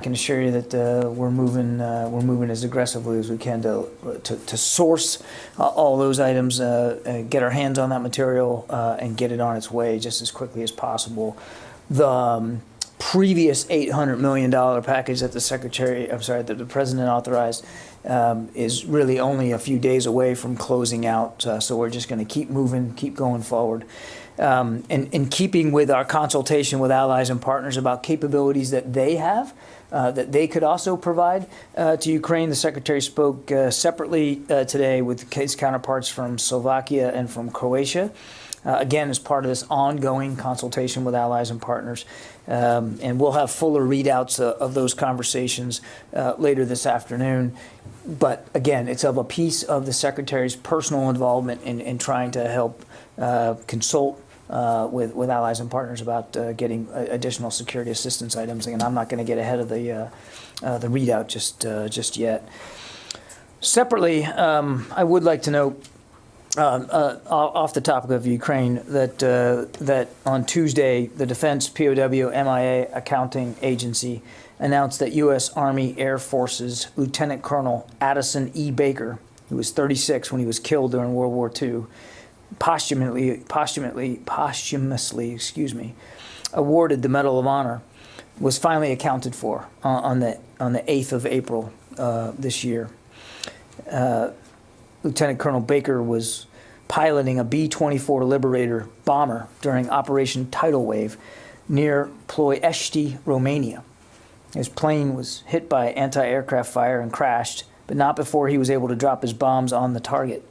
I can assure you that we're moving as aggressively as we can to source all those items, get our hands on that material, and get it on its way just as quickly as possible. The previous $800 million package that that the president authorized is really only a few days away from closing out. So we're just going to keep moving, keep going forward. And in keeping with our consultation with allies and partners about capabilities that they have, that they could also provide to Ukraine, the Secretary spoke separately today with his counterparts from Slovakia and from Croatia. Again, as part of this ongoing consultation with allies and partners. And we'll have fuller readouts of those conversations later this afternoon. But again, it's of a piece of the Secretary's personal involvement in trying to help consult with allies and partners about getting additional security assistance items. And I'm not going to get ahead of the readout just yet. Separately, I would like to note, off the topic of Ukraine, that on Tuesday, the Defense POW MIA Accounting Agency announced that U.S. Army Air Forces Lieutenant Colonel Addison E. Baker, who was 36 when he was killed during World War II, posthumously, awarded the Medal of Honor, was finally accounted for on the 8th of April this year. Lieutenant Colonel Baker was piloting a B-24 Liberator bomber during Operation Tidal Wave near Ploiești, Romania. His plane was hit by anti-aircraft fire and crashed, but not before he was able to drop his bombs on the target.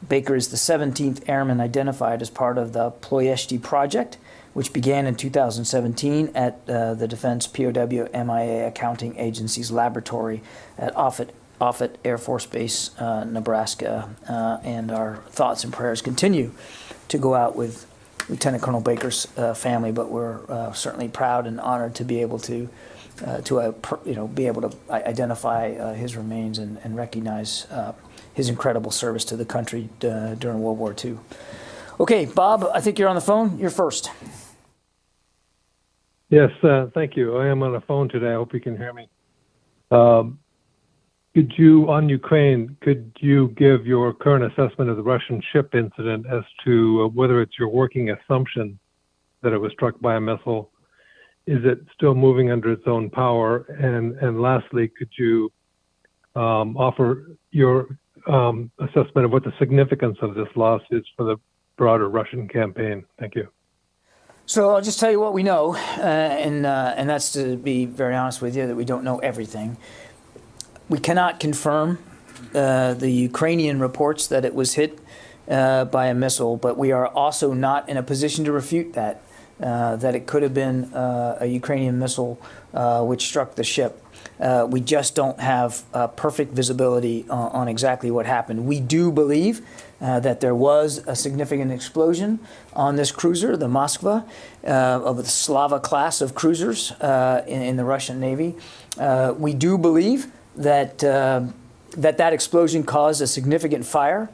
Baker is the 17th airman identified as part of the Ploiești project, which began in 2017 at the Defense POW MIA Accounting Agency's laboratory at Offutt Air Force Base, Nebraska, and our thoughts and prayers continue to go out with Lieutenant Colonel Baker's family. But we're certainly proud and honored to be able to identify his remains and recognize his incredible service to the country during World War II. Okay, Bob, I think you're on the phone. You're first. Yes, thank you. I am on the phone today. I hope you can hear me. On Ukraine, could you give your current assessment of the Russian ship incident as to whether it's your working assumption that it was struck by a missile? Is it still moving under its own power? And lastly, could you offer your assessment of what the significance of this loss is for the broader Russian campaign? Thank you. So I'll just tell you what we know, and that's, to be very honest with you, that we don't know everything. We cannot confirm the Ukrainian reports that it was hit by a missile, but we are also not in a position to refute that it could have been a Ukrainian missile which struck the ship. We just don't have perfect visibility on exactly what happened. We do believe that there was a significant explosion on this cruiser, the Moskva, of the Slava class of cruisers in the Russian Navy. We do believe that that explosion caused a significant fire,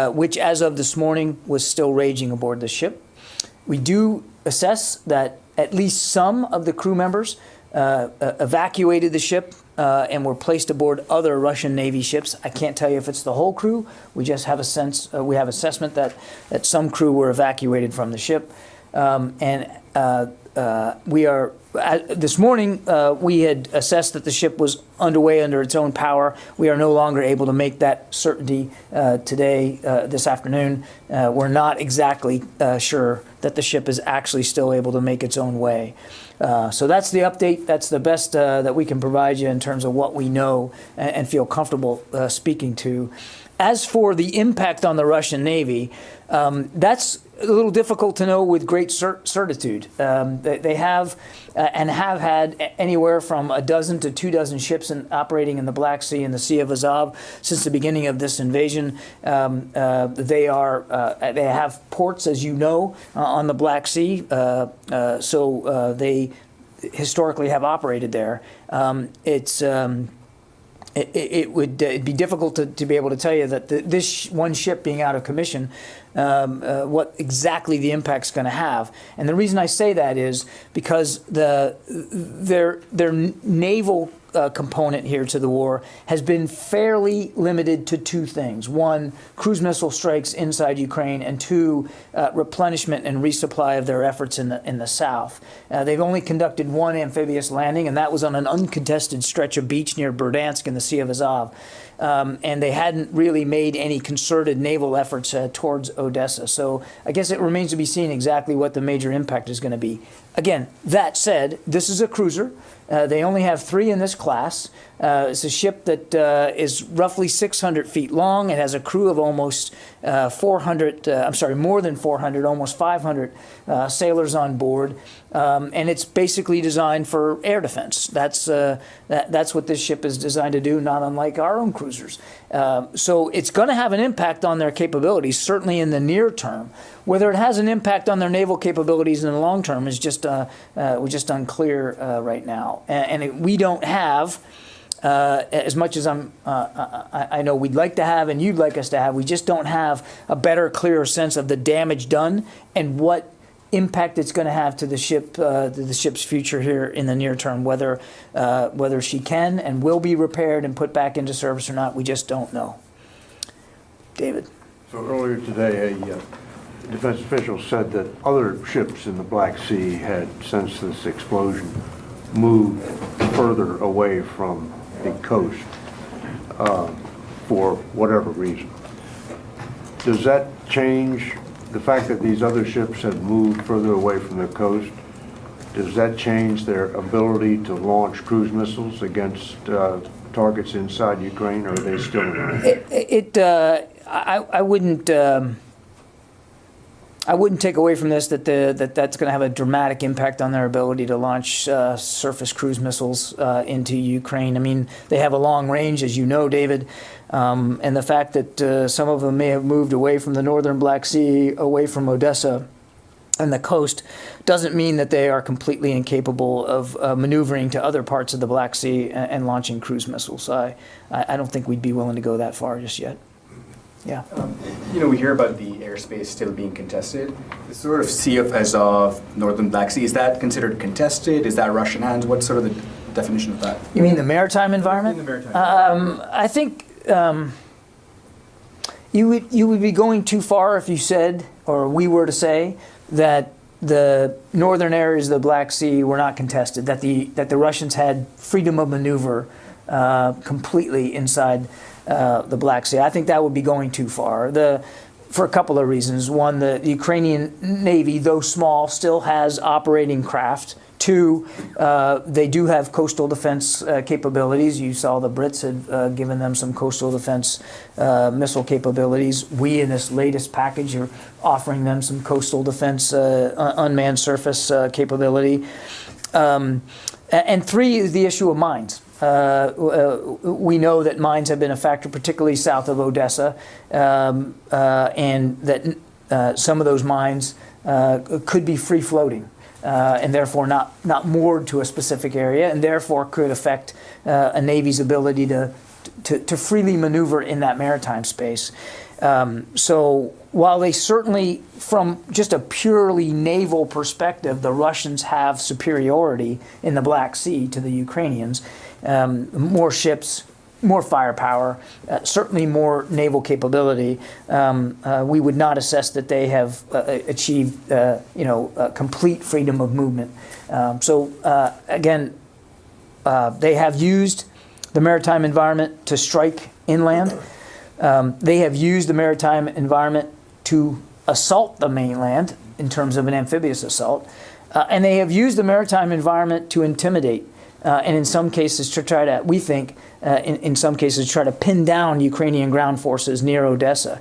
which as of this morning was still raging aboard the ship. We do assess that at least some of the crew members evacuated the ship and were placed aboard other Russian Navy ships. I can't tell you if it's the whole crew. We just have a sense, we have assessment that some crew were evacuated from the ship. We are, this morning, we had assessed that the ship was underway under its own power. We are no longer able to make that certainty today, this afternoon. We're not exactly sure that the ship is actually still able to make its own way. So that's the update. That's the best that we can provide you in terms of what we know and feel comfortable speaking to. As for the impact on the Russian Navy, that's a little difficult to know with great certitude. They have and have had anywhere from a dozen to 24 ships operating in the Black Sea and the Sea of Azov since the beginning of this invasion. They have ports, as you know, on the Black Sea, so they historically have operated there. it would it'd be difficult to be able to tell you that this one ship being out of commission, what exactly the impact's going to have. And the reason I say that is because their naval component here to the war has been fairly limited to two things. One, cruise missile strikes inside Ukraine, and two, replenishment and resupply of their efforts in the south. They've only conducted one amphibious landing, and that was on an uncontested stretch of beach near Berdansk in the Sea of Azov. And they hadn't really made any concerted naval efforts towards Odessa. So I guess it remains to be seen exactly what the major impact is going to be. Again, that said, this is a cruiser. They only have 3 in this class. It's a ship that is roughly 600 feet long. It has a crew of almost 400, more than 400, almost 500 sailors on board. And it's basically designed for air defense. That's what this ship is designed to do, not unlike our own cruisers. So it's going to have an impact on their capabilities, certainly in the near term. Whether it has an impact on their naval capabilities in the long term is just unclear right now. And we don't have, as much as I know we'd like to have and you'd like us to have, we just don't have a better, clearer sense of the damage done and what impact it's going to have to the ship's future here in the near term. Whether she can and will be repaired and put back into service or not, we just don't know. David. So earlier today, a defense official said that other ships in the Black Sea had, since this explosion, moved further away from the coast for whatever reason. Does that change the fact that these other ships have moved further away from the coast? Does that change their ability to launch cruise missiles against targets inside Ukraine, or are they still around? I wouldn't take away from this that that's going to have a dramatic impact on their ability to launch surface cruise missiles into Ukraine. I mean, they have a long range, as you know, David, and the fact that some of them may have moved away from the northern Black Sea, away from Odessa and the coast, doesn't mean that they are completely incapable of maneuvering to other parts of the Black Sea and launching cruise missiles. So I don't think we'd be willing to go that far just yet. Yeah. We hear about the airspace still being contested. The sort of Sea of Azov, northern Black Sea, is that considered contested? Is that Russian hands? What's sort of the definition of that? You mean the maritime environment? In the maritime environment. I think you would be going too far if you said, or we were to say, that the northern areas of the Black Sea were not contested, that the Russians had freedom of maneuver completely inside the Black Sea. I think that would be going too far. For a couple of reasons. One, the Ukrainian Navy, though small, still has operating craft. Two, they do have coastal defense capabilities. You saw the Brits had given them some coastal defense missile capabilities. We, in this latest package, are offering them some coastal defense unmanned surface capability. And three is the issue of mines. We know that mines have been a factor, particularly south of Odessa, and that some of those mines could be free-floating and therefore not moored to a specific area, and therefore could affect a Navy's ability to freely maneuver in that maritime space. So while they certainly, from just a purely naval perspective, the Russians have superiority in the Black Sea to the Ukrainians, more ships, more firepower, certainly more naval capability, we would not assess that they have achieved, complete freedom of movement. Again, they have used the maritime environment to strike inland. They have used the maritime environment to assault the mainland in terms of an amphibious assault, and they have used the maritime environment to intimidate, and in some cases to try to, we think, in some cases try to pin down Ukrainian ground forces near Odessa.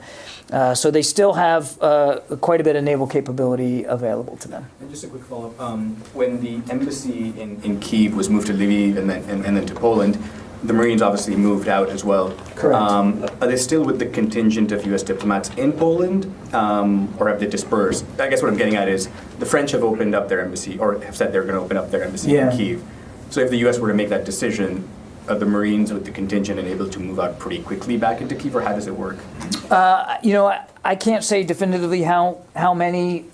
So they still have quite a bit of naval capability available to them. And just a quick follow-up. When the embassy in Kiev was moved to Lviv and then to Poland, the Marines obviously moved out as well. Correct. Are they still with the contingent of U.S. diplomats in Poland, or have they dispersed? I guess what I'm getting at is the French have opened up their embassy, or have said they're going to open up their embassy in Kiev. So if the U.S. were to make that decision, are the Marines with the contingent and able to move out pretty quickly back into Kiev, or how does it work? I can't say definitively how many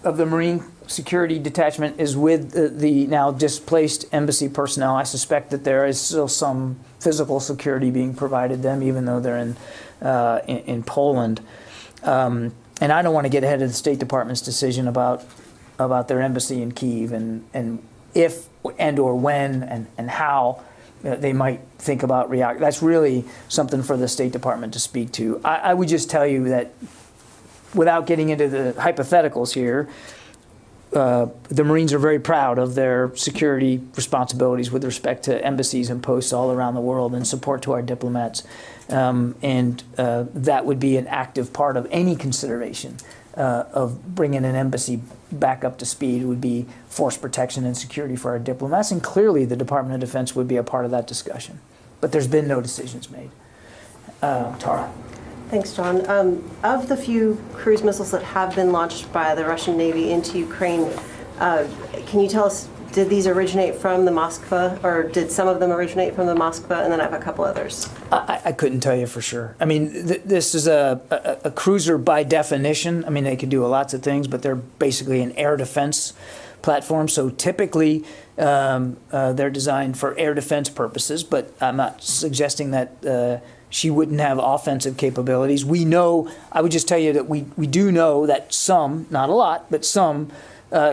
of the Marine security detachment is with the now displaced embassy personnel. I suspect that there is still some physical security being provided them, even though they're in Poland. And I don't want to get ahead of the State Department's decision about their embassy in Kiev and if and or when and how they might think about react. That's really something for the State Department to speak to. I would just tell you that, without getting into the hypotheticals here, the Marines are very proud of their security responsibilities with respect to embassies and posts all around the world and support to our diplomats. And that would be an active part of any consideration of bringing an embassy back up to speed. It would be force protection and security for our diplomats. And clearly the Department of Defense would be a part of that discussion. But there's been no decisions made. Tara. Thanks, John. Of the few cruise missiles that have been launched by the Russian Navy into Ukraine, can you tell us, did these originate from the Moskva, or did some of them originate from the Moskva? And then I have a couple others. I couldn't tell you for sure. I mean, this is a cruiser by definition. I mean, they can do lots of things, but they're basically an air defense platform. So typically, they're designed for air defense purposes, but I'm not suggesting that she wouldn't have offensive capabilities. We know, I would just tell you that we do know that some, not a lot, but some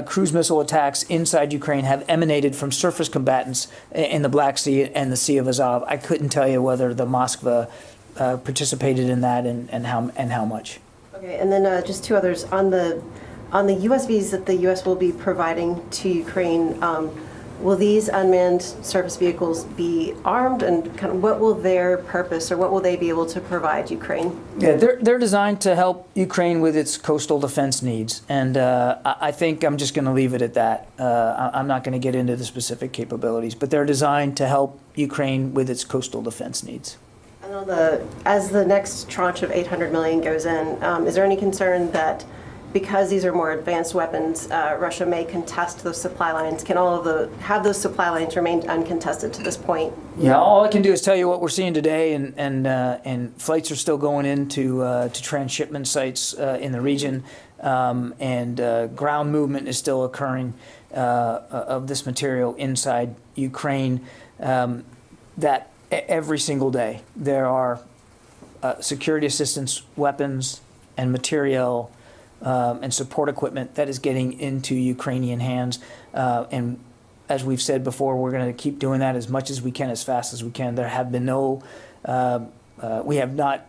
cruise missile attacks inside Ukraine have emanated from surface combatants in the Black Sea and the Sea of Azov. I couldn't tell you whether the Moskva participated in that and how much. Okay, and then just two others. On the USVs that the U.S. will be providing to Ukraine, will these unmanned surface vehicles be armed, and kind of what will their purpose, or what will they be able to provide Ukraine? Yeah, they're designed to help Ukraine with its coastal defense needs, and I think I'm just going to leave it at that. I'm not going to get into the specific capabilities, but they're designed to help Ukraine with its coastal defense needs. And as the next tranche of 800 million goes in, is there any concern that, because these are more advanced weapons, Russia may contest those supply lines? Can have those supply lines remained uncontested to this point? Yeah, all I can do is tell you what we're seeing today, and flights are still going into to transshipment sites in the region, and ground movement is still occurring of this material inside Ukraine. That every single day there are security assistance weapons and material and support equipment that is getting into Ukrainian hands. And as we've said before, we're going to keep doing that as much as we can, as fast as we can. There have been we have not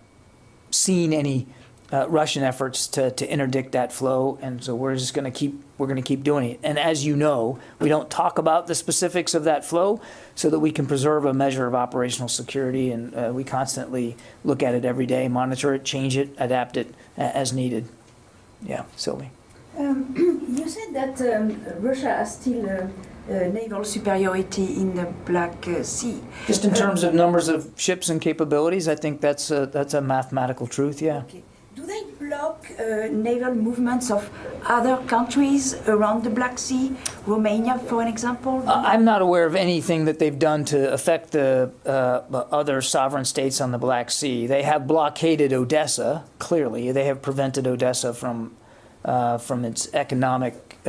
seen any Russian efforts to interdict that flow, and so we're going to keep doing it. And as you know, we don't talk about the specifics of that flow so that we can preserve a measure of operational security, and we constantly look at it every day, monitor it, change it, adapt it as needed. Yeah, Sylvie. You said that Russia has still naval superiority in the Black Sea. Just in terms of numbers of ships and capabilities, I think that's a mathematical truth, yeah. Okay. Do they block naval movements of other countries around the Black Sea? Romania, for an example? I'm not aware of anything that they've done to affect the other sovereign states on the Black Sea. They have blockaded Odessa, clearly. They have prevented Odessa from its economic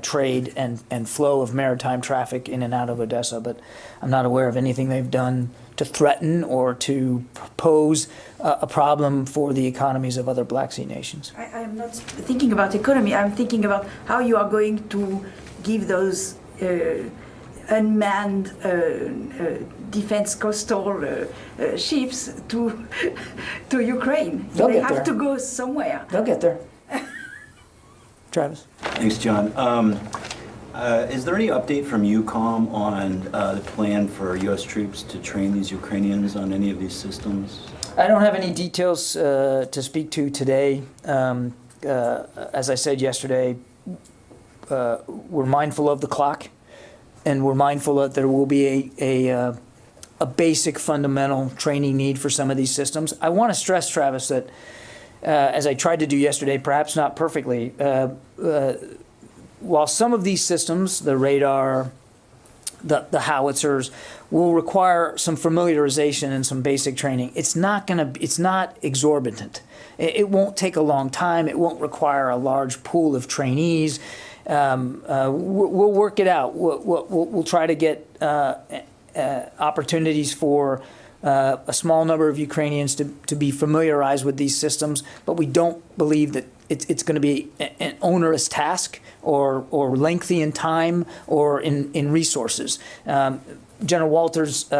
trade and flow of maritime traffic in and out of Odessa, but I'm not aware of anything they've done to threaten or to pose a problem for the economies of other Black Sea nations. I am not thinking about economy. I'm thinking about how you are going to give those unmanned defense coastal ships to Ukraine. They have to go somewhere. They'll get there. Travis. Thanks, John. Is there any update from EUCOM on the plan for U.S. troops to train these Ukrainians on any of these systems? I don't have any details to speak to today. As I said yesterday, we're mindful of the clock, and we're mindful that there will be a basic fundamental training need for some of these systems. I want to stress, Travis, that as I tried to do yesterday, perhaps not perfectly, while some of these systems, the radar, the howitzers will require some familiarization and some basic training. It's not exorbitant. It won't take a long time. It won't require a large pool of trainees. We'll work it out. We'll try to get opportunities for a small number of Ukrainians to be familiarized with these systems, but we don't believe that it's going to be an onerous task or lengthy in time or in resources. General Walters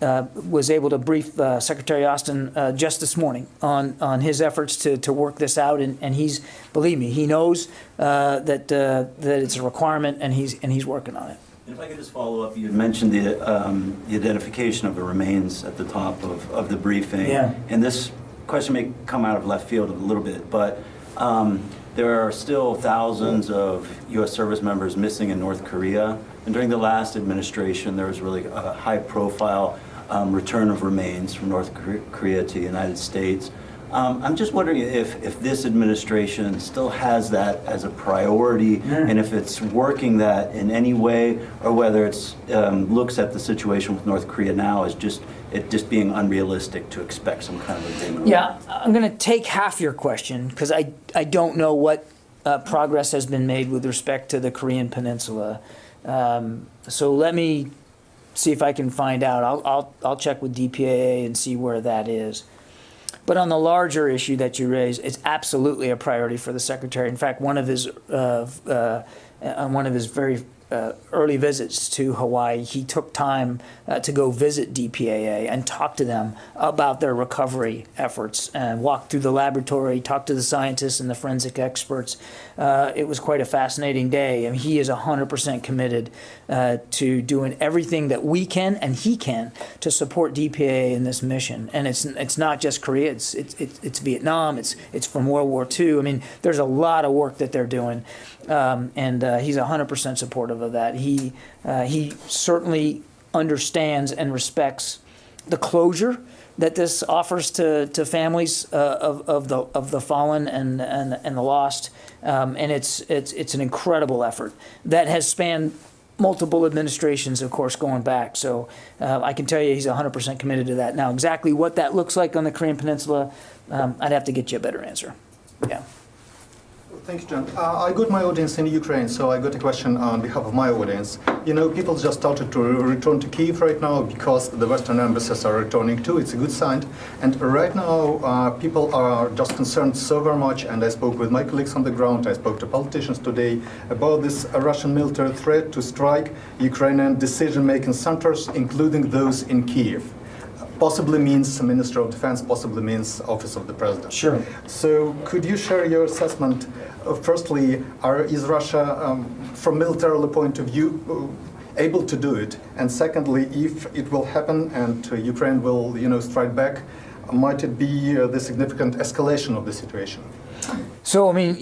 was able to brief Secretary Austin just this morning on his efforts to work this out, and believe me, he knows that it's a requirement, and he's working on it. If I could just follow up, you had mentioned the identification of the remains at the top of the briefing. Yeah. And this question may come out of left field a little bit, but there are still thousands of U.S. service members missing in North Korea. And during the last administration, there was really a high-profile return of remains from North Korea to the United States. I'm just wondering if this administration still has that as a priority, and if it's working that in any way, or whether it's looks at the situation with North Korea now as just being unrealistic to expect some kind of agreement. Yeah, I'm going to take half your question because I don't know what progress has been made with respect to the Korean Peninsula. So let me see if I can find out. I'll check with DPAA and see where that is. But on the larger issue that you raised, it's absolutely a priority for the Secretary. In fact, on one of his very early visits to Hawaii, he took time to go visit DPAA and talk to them about their recovery efforts and walk through the laboratory, talk to the scientists and the forensic experts. It was quite a fascinating day, and he is 100% committed to doing everything that we can and he can to support DPAA in this mission. And it's not just Korea; it's Vietnam. It's from World War II. I mean, there's a lot of work that they're doing, and he's 100% supportive of that. He certainly understands and respects the closure that this offers to families of the fallen and the lost, and it's an incredible effort that has spanned multiple administrations, of course, going back. So I can tell you he's 100% committed to that. Now, exactly what that looks like on the Korean Peninsula, I'd have to get you a better answer. Yeah. Thank you, John. I got my audience in Ukraine, so I got a question on behalf of my audience. You know, people just started to return to Kiev right now because the Western embassies are returning too. It's a good sign. And right now, people are just concerned so very much, and I spoke with my colleagues on the ground, I spoke to politicians today about this Russian military threat to strike Ukrainian decision-making centers, including those in Kiev. Possibly means Minister of Defense, possibly means Office of the President. Sure. So could you share your assessment? Firstly, is Russia, from military point of view, able to do it? And secondly, if it will happen and Ukraine will, strike back, might it be the significant escalation of the situation? So, I mean,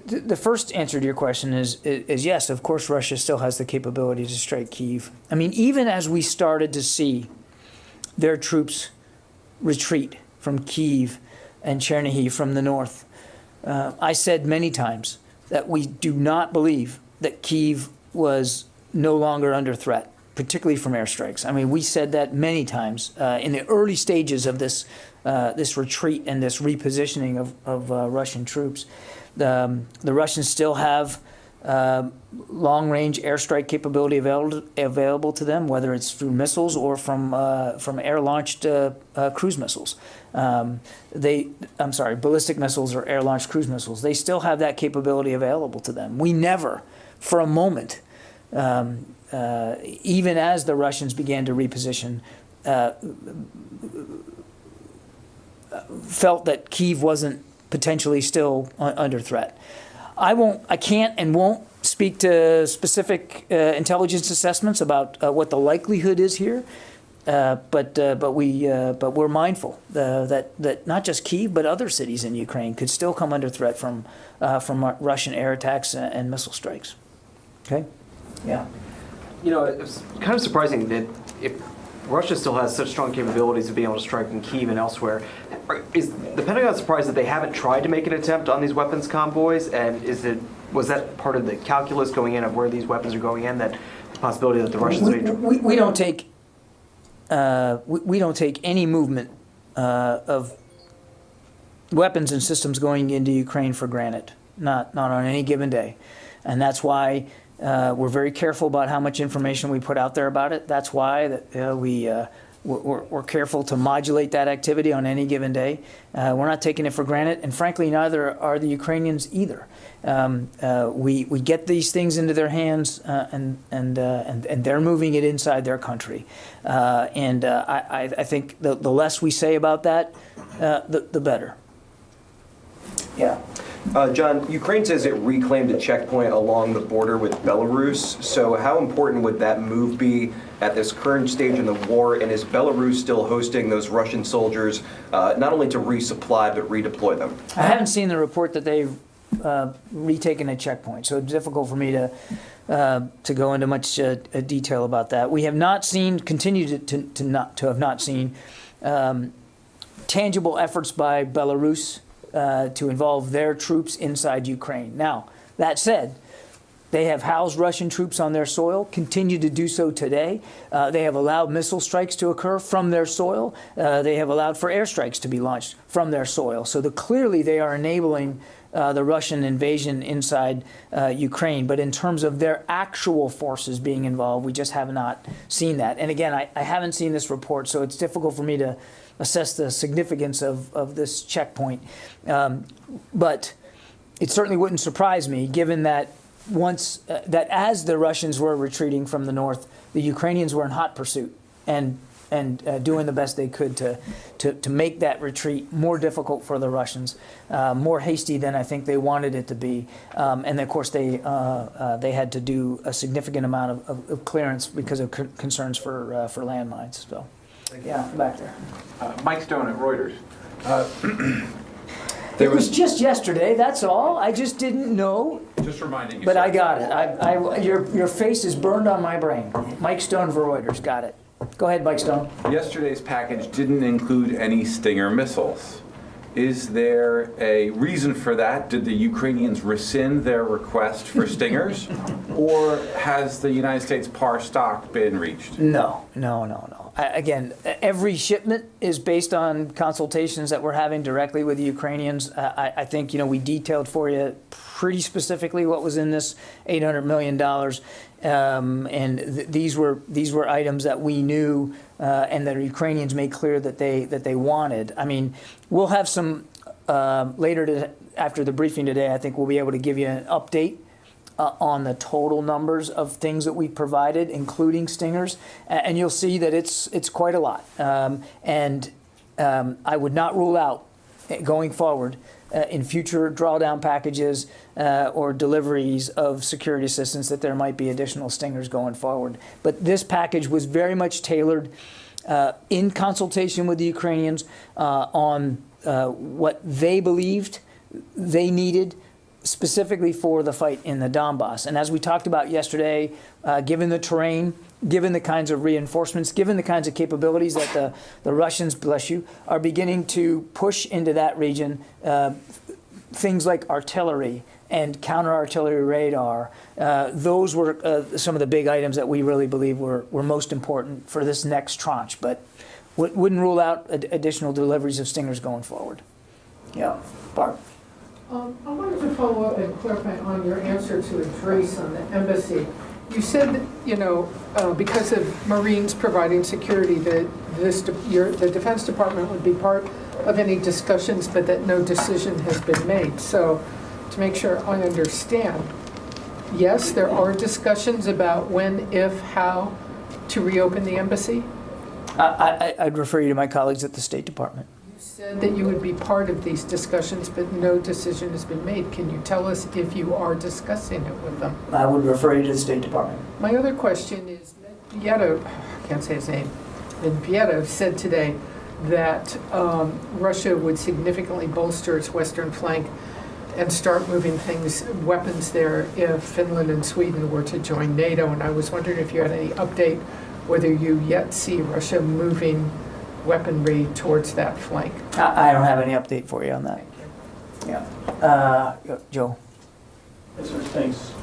the first answer to your question is yes, of course, Russia still has the capability to strike Kiev. I mean, even as we started to see their troops retreat from Kiev and Chernihiv from the north, I said many times that we do not believe that Kiev was no longer under threat, particularly from airstrikes. I mean, we said that many times in the early stages of this retreat and this repositioning of Russian troops. The Russians still have long-range airstrike capability available to them, whether it's through missiles or from air-launched cruise missiles. Ballistic missiles or air-launched cruise missiles. They still have that capability available to them. We never, for a moment, even as the Russians began to reposition, felt that Kiev wasn't potentially still under threat. I can't and won't speak to specific intelligence assessments about what the likelihood is here, but we're mindful that not just Kiev but other cities in Ukraine could still come under threat from Russian air attacks and missile strikes. Okay. Yeah. It's kind of surprising that if Russia still has such strong capabilities of being able to strike in Kiev and elsewhere, is the Pentagon surprised that they haven't tried to make an attempt on these weapons convoys? And was that part of the calculus going in of where these weapons are going in, that possibility that the Russians may... We don't take we don't take any movement of weapons and systems going into Ukraine for granted. Not on any given day, and that's why we're very careful about how much information we put out there about it. That's why that we're careful to modulate that activity on any given day. We're not taking it for granted, and frankly, neither are the Ukrainians either. We get these things into their hands, and they're moving it inside their country. I think the less we say about that, the better. Yeah. John, Ukraine says it reclaimed a checkpoint along the border with Belarus. So how important would that move be at this current stage in the war? And is Belarus still hosting those Russian soldiers, not only to resupply, but redeploy them? I haven't seen the report that they've retaken a checkpoint, so it's difficult for me to go into much detail about that. We have not seen, continue to have not seen tangible efforts by Belarus to involve their troops inside Ukraine. Now, that said, they have housed Russian troops on their soil, continue to do so today. They have allowed missile strikes to occur from their soil. They have allowed for airstrikes to be launched from their soil. So clearly they are enabling the Russian invasion inside Ukraine. But in terms of their actual forces being involved, we just have not seen that. And again, I haven't seen this report, so it's difficult for me to assess the significance of this checkpoint. But it certainly wouldn't surprise me, given that that as the Russians were retreating from the north, the Ukrainians were in hot pursuit and doing the best they could to make that retreat more difficult for the Russians, more hasty than I think they wanted it to be. And of course, they had to do a significant amount of clearance because of concerns for landmines. So, yeah, back there. Mike Stone at Reuters. It was just yesterday, that's all. I just didn't know. Just reminding you. But I got it. Your face is burned on my brain. Mike Stone for Reuters, got it. Go ahead, Mike Stone. Yesterday's package didn't include any Stinger missiles. Is there a reason for that? Did the Ukrainians rescind their request for Stingers? Or has the United States par stock been reached? No. Again, every shipment is based on consultations that we're having directly with the Ukrainians. I think, we detailed for you pretty specifically what was in this $800 million. And these were items that we knew and the Ukrainians made clear that they wanted. I mean, we'll have some later after the briefing today. I think we'll be able to give you an update on the total numbers of things that we provided, including Stingers, and you'll see that it's quite a lot. I would not rule out going forward in future drawdown packages or deliveries of security assistance that there might be additional Stingers going forward. But this package was very much tailored in consultation with the Ukrainians on what they believed they needed specifically for the fight in the Donbass. And as we talked about yesterday, given the terrain, given the kinds of reinforcements, given the kinds of capabilities that the Russians, bless you, are beginning to push into that region, things like artillery and counter-artillery radar, those were some of the big items that we really believe were most important for this next tranche. But wouldn't rule out additional deliveries of Stingers going forward. Yeah, Barb. I wanted to follow up and clarify on your answer to Idris on the embassy. You said that, because of Marines providing security, that the Defense Department would be part of any discussions, but that no decision has been made. So to make sure I understand, yes, there are discussions about when, if, how to reopen the embassy? I'd refer you to my colleagues at the State Department. Said that you would be part of these discussions, but no decision has been made. Can you tell us if you are discussing it with them? I would refer you to the State Department. My other question is, Medvedev, I can't say his name, Medvedev said today that Russia would significantly bolster its western flank and start moving weapons there if Finland and Sweden were to join NATO. And I was wondering if you had any update whether you yet see Russia moving weaponry towards that flank. I don't have any update for you on that. Yeah. Joe. Yes, sir. Thanks.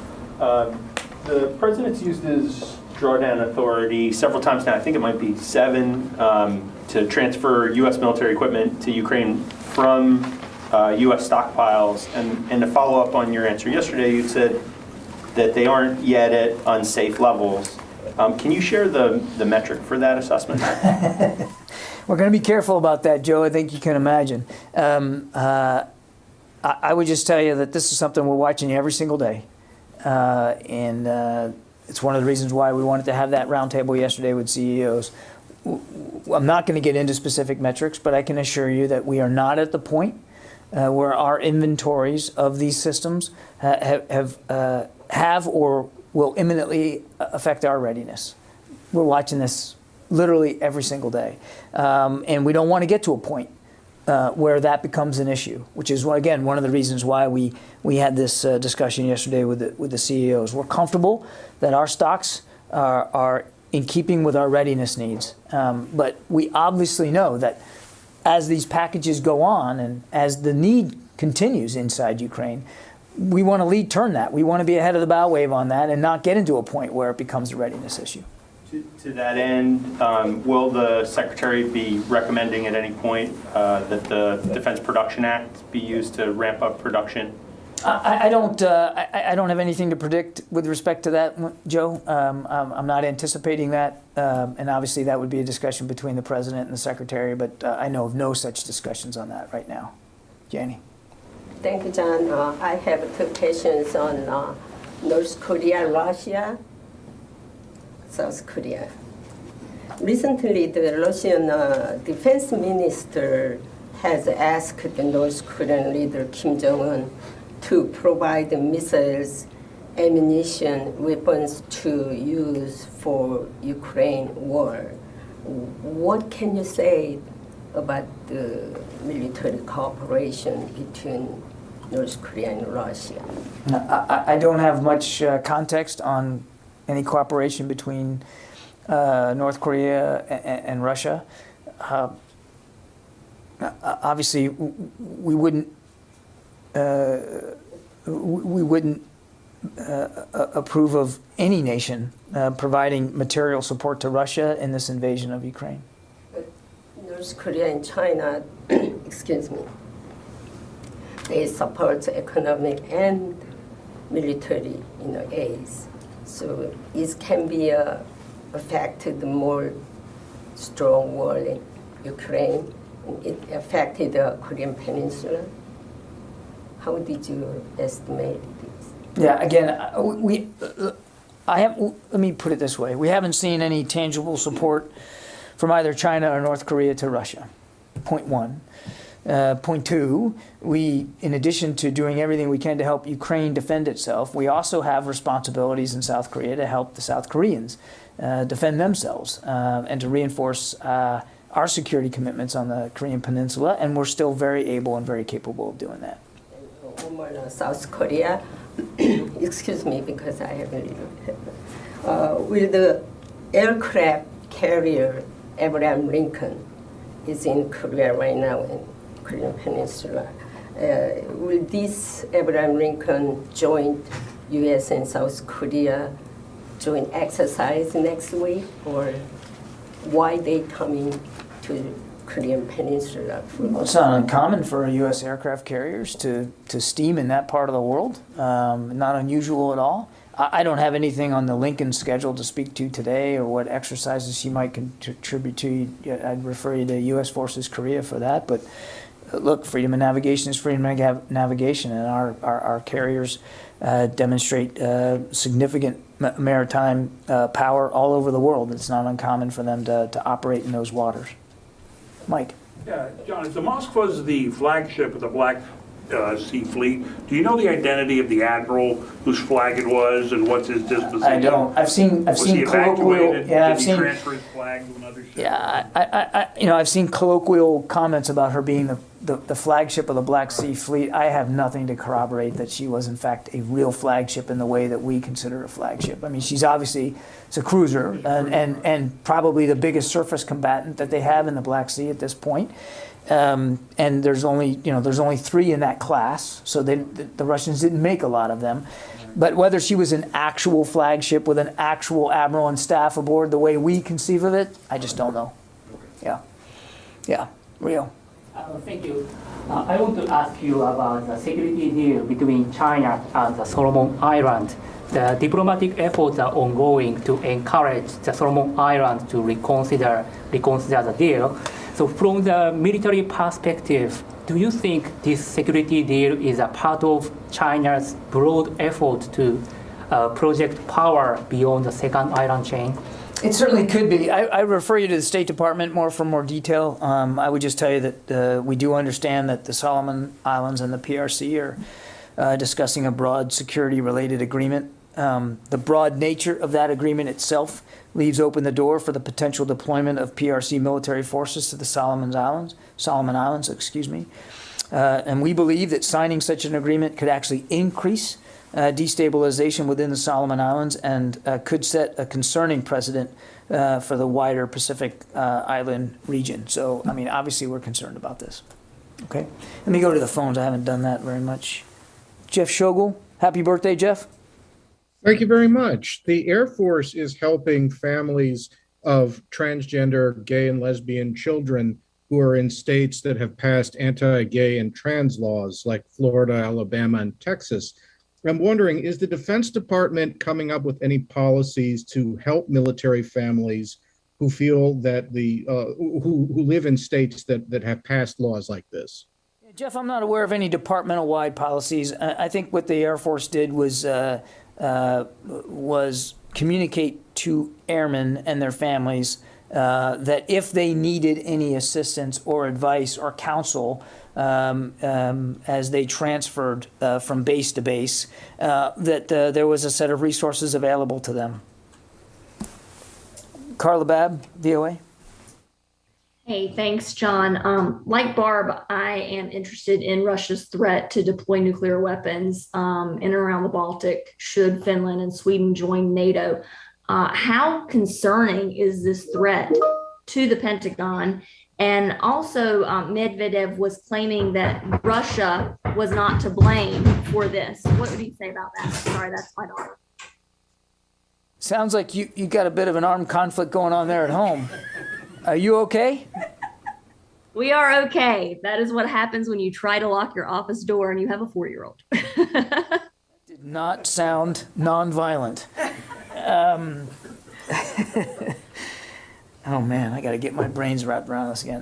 The president's used his drawdown authority several times now. I think it might be 7 to transfer U.S. military equipment to Ukraine from U.S. stockpiles. And to follow up on your answer yesterday, you said that they aren't yet at unsafe levels. Can you share the metric for that assessment? We're going to be careful about that, Joe. I think you can imagine. I would just tell you that this is something we're watching every single day. And it's one of the reasons why we wanted to have that roundtable yesterday with CEOs. I'm not going to get into specific metrics, but I can assure you that we are not at the point where our inventories of these systems have or will imminently affect our readiness. We're watching this literally every single day. And we don't want to get to a point where that becomes an issue, which is, again, one of the reasons why we had this discussion yesterday with the CEOs. We're comfortable that our stocks are in keeping with our readiness needs. But we obviously know that as these packages go on and as the need continues inside Ukraine, we want to lead turn that. We want to be ahead of the bow wave on that and not get into a point where it becomes a readiness issue. To that end, will the Secretary be recommending at any point that the Defense Production Act be used to ramp up production? I don't have anything to predict with respect to that, Joe. I'm not anticipating that, and obviously that would be a discussion between the President and the Secretary, but I know of no such discussions on that right now. Janie. Thank you, John. I have 2 questions on North Korea, Russia, South Korea. Recently, the Russian defense minister has asked the North Korean leader Kim Jong-un to provide missiles, ammunition, weapons to use for Ukraine war. What can you say about the military cooperation between North Korea and Russia? I don't have much context on any cooperation between North Korea and Russia. Obviously, we wouldn't approve of any nation providing material support to Russia in this invasion of Ukraine. North Korea and China, excuse me, they support economic and military aids. So it can be affected more strong war in Ukraine. It affected the Korean Peninsula. How did you estimate this? Yeah, again, let me put it this way. We haven't seen any tangible support from either China or North Korea to Russia, point one. Point two, in addition to doing everything we can to help Ukraine defend itself, we also have responsibilities in South Korea to help the South Koreans defend themselves and to reinforce our security commitments on the Korean Peninsula, and we're still very able and very capable of doing that. South Korea, excuse me, because I have a little with the aircraft carrier Abraham Lincoln is in Korea right now, in Korean Peninsula. Will this Abraham Lincoln joint U.S. and South Korea joint exercise next week, or why they coming to Korean Peninsula? Well, it's not uncommon for U.S. aircraft carriers to steam in that part of the world. Not unusual at all. I don't have anything on the Lincoln schedule to speak to today or what exercises she might contribute to. I'd refer you to U.S. Forces Korea for that. But look, freedom of navigation is freedom of navigation, and our carriers demonstrate significant maritime power all over the world. It's not uncommon for them to operate in those waters. Mike. Yeah, John, if the Moskva's the flagship of the Black Sea Fleet, do you know the identity of the admiral whose flag it was and what's his disposition? I don't. I've seen colloquial. Yeah, I've seen. Transfer his flag to another ship? Yeah, I've seen colloquial comments about her being the flagship of the Black Sea Fleet. I have nothing to corroborate that she was in fact a real flagship in the way that we consider a flagship. I mean, she's obviously, it's a cruiser and probably the biggest surface combatant that they have in the Black Sea at this point. And there's only 3 in that class, so the Russians didn't make a lot of them. But whether she was an actual flagship with an actual admiral and staff aboard the way we conceive of it, I just don't know. Yeah. Yeah. Rio. Thank you. I want to ask you about the security deal between China and the Solomon Islands. The diplomatic efforts are ongoing to encourage the Solomon Islands to reconsider the deal. So from the military perspective, do you think this security deal is a part of China's broad effort to project power beyond the second island chain? It certainly could be. I refer you to the State Department for more detail. I would just tell you that we do understand that the Solomon Islands and the PRC are discussing a broad security-related agreement. The broad nature of that agreement itself leaves open the door for the potential deployment of PRC military forces to the Solomon Islands, and we believe that signing such an agreement could actually increase destabilization within the Solomon Islands and could set a concerning precedent for the wider Pacific Island region. So, I mean, obviously we're concerned about this. Okay, let me go to the phones. I haven't done that very much. Jeff Shogel, happy birthday, Jeff. Thank you very much. The Air Force is helping families of transgender, gay, and lesbian children who are in states that have passed anti-gay and trans laws like Florida, Alabama, and Texas. I'm wondering, is the Defense Department coming up with any policies to help military families who feel that who live in states that have passed laws like this? Jeff, I'm not aware of any departmental-wide policies. I think what the Air Force did was communicate to airmen and their families that if they needed any assistance or advice or counsel as they transferred from base to base, that there was a set of resources available to them. Carla Babb, VOA. Hey, thanks, John. Like Barb, I am interested in Russia's threat to deploy nuclear weapons in and around the Baltic should Finland and Sweden join NATO. How concerning is this threat to the Pentagon? And also, Medvedev was claiming that Russia was not to blame for this. What would you say about that? Sorry, that's my daughter. Sounds like you got a bit of an armed conflict going on there at home. Are you okay? We are okay. That is what happens when you try to lock your office door and you have a 4-year-old. Did not sound nonviolent. Oh man, I got to get my brains wrapped around this again.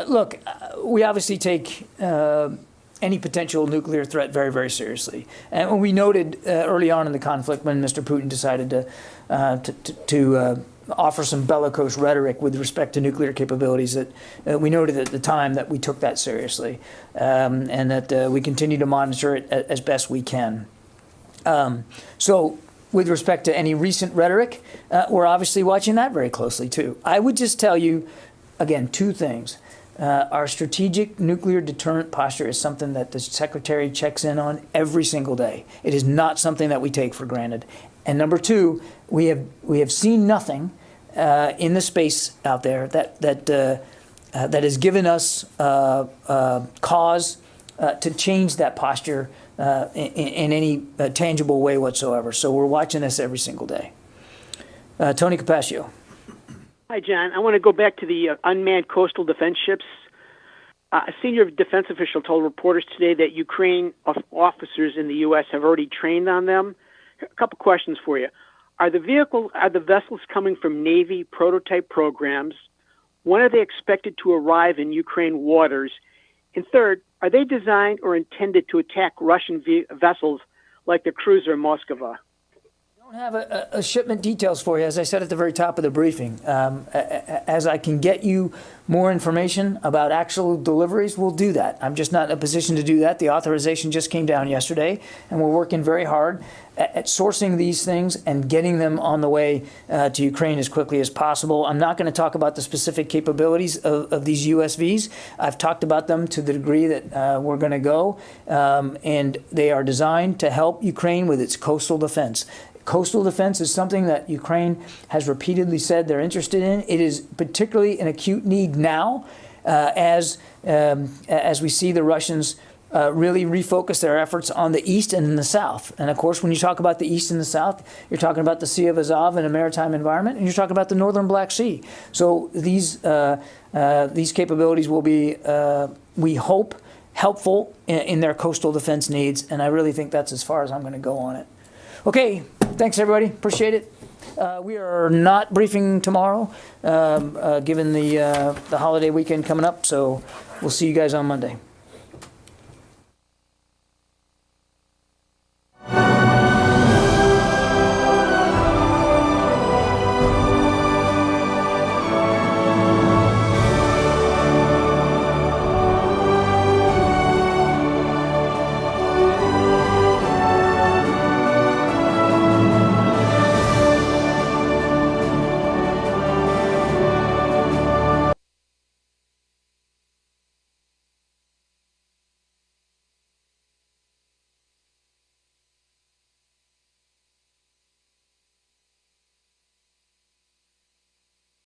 Look, we obviously take any potential nuclear threat very, very seriously. And when we noted early on in the conflict when Mr. Putin decided to offer some bellicose rhetoric with respect to nuclear capabilities, that we noted at the time that we took that seriously, and that we continue to monitor it as best we can. So with respect to any recent rhetoric, we're obviously watching that very closely too. I would just tell you, again, two things. Our strategic nuclear deterrent posture is something that the Secretary checks in on every single day. It is not something that we take for granted. And number two, we have seen nothing in the space out there that has given us cause to change that posture in any tangible way whatsoever. So we're watching this every single day. Tony Capaccio. Hi, John. I want to go back to the unmanned coastal defense ships. A senior defense official told reporters today that Ukraine officers in the U.S. have already trained on them. A couple questions for you. Are the vessels coming from Navy prototype programs? When are they expected to arrive in Ukraine waters? And third, are they designed or intended to attack Russian vessels like the cruiser Moskva? I don't have a shipment details for you, as I said at the very top of the briefing. As I can get you more information about actual deliveries, we'll do that. I'm just not in a position to do that. The authorization just came down yesterday, and we're working very hard at sourcing these things and getting them on the way to Ukraine as quickly as possible. I'm not going to talk about the specific capabilities of these USVs. I've talked about them to the degree that we're going to go, and they are designed to help Ukraine with its coastal defense. Coastal defense is something that Ukraine has repeatedly said they're interested in. It is particularly an acute need now as we see the Russians really refocus their efforts on the east and in the south. And of course, when you talk about the east and the south, you're talking about the Sea of Azov and a maritime environment, and you're talking about the northern Black Sea. So these capabilities will be, we hope, helpful in their coastal defense needs, and I really think that's as far as I'm going to go on it. Okay, thanks everybody, appreciate it. We are not briefing tomorrow, given the holiday weekend coming up, so we'll see you guys on Monday.